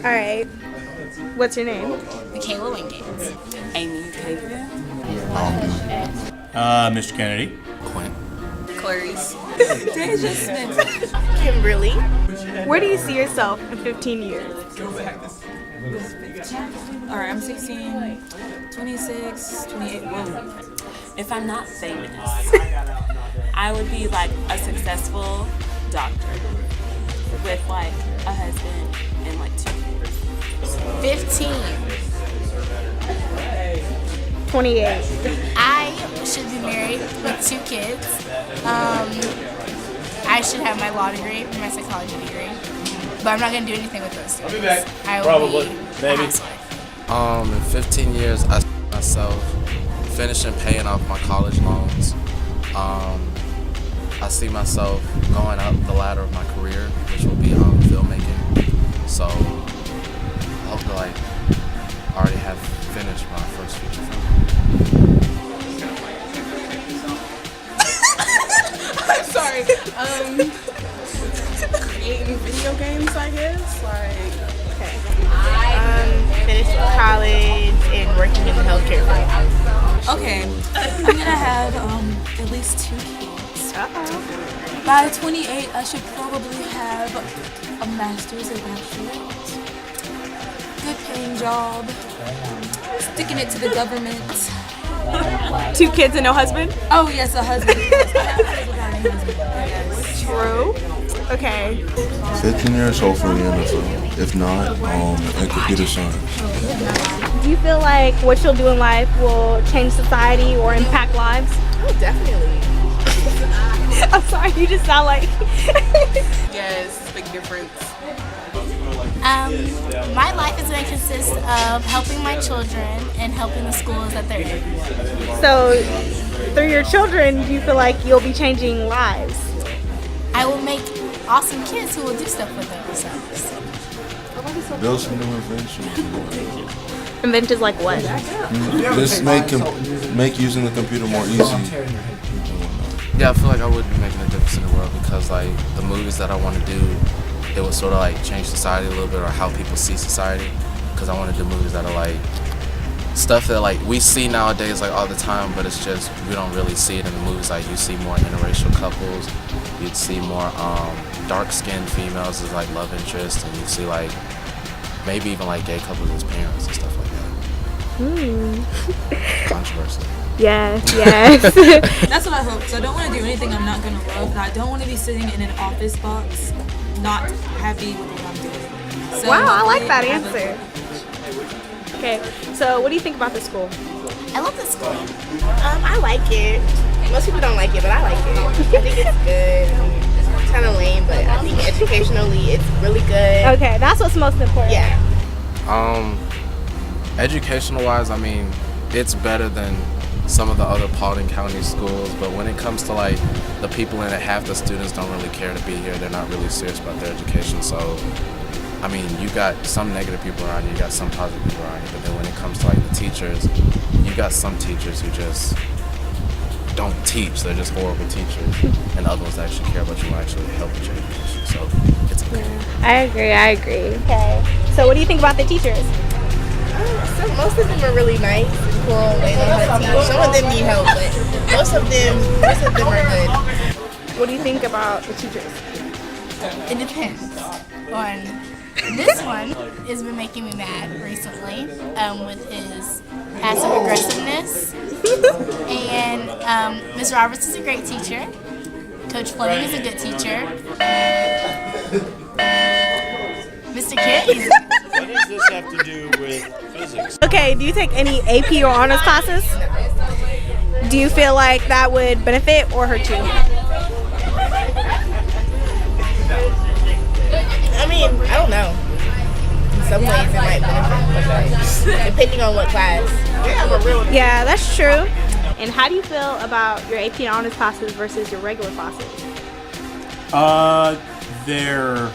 All right. What's your name? Michaela Wingate. Amy Taylor. Mr. Kennedy. Quinn. Clarice. Deja Smith. Kimberly. Where do you see yourself in 15 years? Alright, I'm 16, 26, 28. Whoa. If I'm not famous, I would be like a successful doctor with like a husband and like 2 kids. 15. 28. I should be married with 2 kids. I should have my law degree and my psychology degree. But I'm not going to do anything with those things. I'll be back. I will be a housewife. In 15 years, I see myself finishing paying off my college loans. I see myself going up the ladder of my career, which will be filmmaking. So I hope to already have finished my first feature film. I'm sorry. Creating video games, I guess. Okay. Finished college and working in the healthcare field. Okay, I'm gonna have at least 2 kids. By 28, I should probably have a master's or bachelor's. Good paying job. Sticking it to the government. 2 kids and no husband? Oh yes, a husband. True. Okay. 15 years, hopefully NFL. If not, in computer science. Do you feel like what you'll do in life will change society or impact lives? Oh, definitely. I'm sorry, you just sound like... Yes, big difference. My life is going to consist of helping my children and helping the schools that they're in. So, through your children, do you feel like you'll be changing lives? I will make awesome kids who will do stuff with themselves. Build some new inventions. Inventions like what? Just make using the computer more easy. Yeah, I feel like I would be making a difference in the world because the movies that I want to do, it would sort of change society a little bit or how people see society. Because I want to do movies that are stuff that we see nowadays all the time, but it's just we don't really see it in the movies. You see more interracial couples, you'd see more dark-skinned females as love interest, and you'd see maybe even gay couples as parents and stuff like that. Controversy. Yeah, yes. That's what I hope. So I don't want to do anything I'm not going to love, and I don't want to be sitting in an office box not happy with what I'm doing. So Wow, I like that answer. Okay, so what do you think about the school? I love this school. I like it. Most people don't like it, but I like it. I think it's good. It's kind of lame, but I think educationally it's really good. Okay, that's what's most important. Yeah. Educational wise, it's better than some of the other Paulding County schools, but when it comes to the people in it, half the students don't really care to be here. They're not really serious about their education. So you got some negative people around you, you got some positive people around you, but then when it comes to the teachers, you got some teachers who just don't teach. They're just horrible teachers, and other ones that actually care about you and actually help with your education. So it's okay. I agree. Okay, so what do you think about the teachers? So most of them are really nice and cool. They know how to teach. Some of them need help, but most of them are good. What do you think about the teachers? It depends on... This one has been making me mad recently with his passive aggressiveness. And Ms. Roberts is a great teacher. Coach Fleming is a good teacher. Mr. Kidd. What does this have to do with physics? Okay, do you take any AP or honors classes? Do you feel like that would benefit or hurt you? I don't know. In some ways it might benefit, depending on what class. Yeah, that's true. And how do you feel about your AP and honors classes versus your regular classes? They're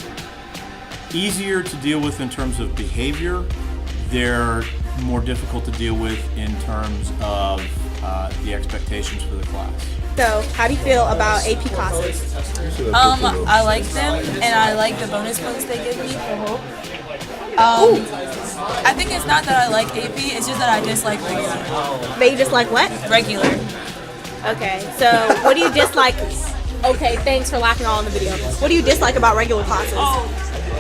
easier to deal with in terms of behavior. They're more difficult to deal with in terms of the expectations for the class. So, how do you feel about AP classes? I like them, and I like the bonus points they give me for hope. I think it's not that I like AP, it's just that I dislike regular. That you dislike what? Regular. Okay, so what do you dislike? Okay, thanks for laughing all in the video. What do you dislike about regular classes?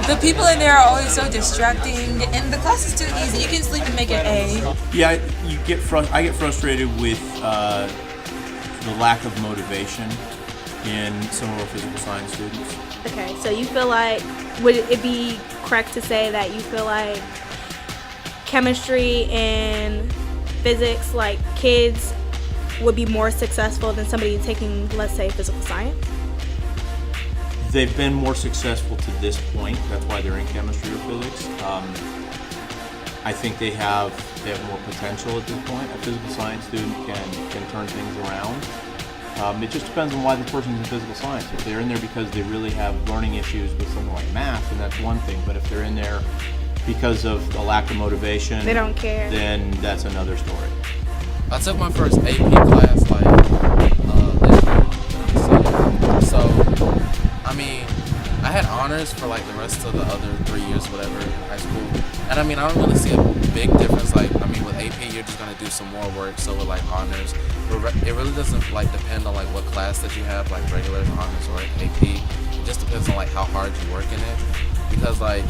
The people in there are always so distracting, and the class is too easy. You can sleep and make an A. Yeah, I get frustrated with the lack of motivation in some of our physical science students. Okay, so you feel like, would it be correct to say that you feel like chemistry and physics, like kids would be more successful than somebody taking, let's say, physical science? They've been more successful to this point. That's why they're in chemistry or physics. I think they have more potential at this point. A physical science student can turn things around. It just depends on why the person's in physical science. If they're in there because they really have learning issues with something like math, then that's one thing. But if they're in there because of a lack of motivation, They don't care. then that's another story. I took my first AP class this year. So, I mean, I had honors for like the rest of the other 3 years, whatever, in high school. And I mean, I don't really see a big difference. Like, I mean, with AP, you're just gonna do some more work. So with like honors, it really doesn't like depend on like what class that you have, like regular honors or AP. It just depends on like how hard you work in it. Because like,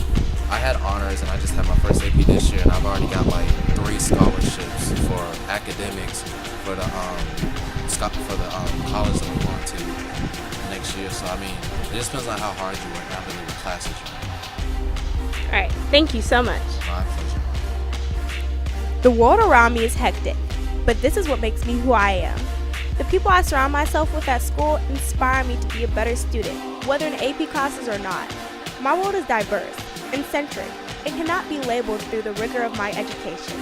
I had honors and I just had my first AP this year, and I've already got like 3 scholarships for academics for the college that we're going to next year. So I mean, it just depends on how hard you work, not really the classes you're in. All right, thank you so much. My pleasure. The world around me is hectic, but this is what makes me who I am. The people I surround myself with at school inspire me to be a better student, whether in AP classes or not. My world is diverse and centric and cannot be labeled through the rigor of my education.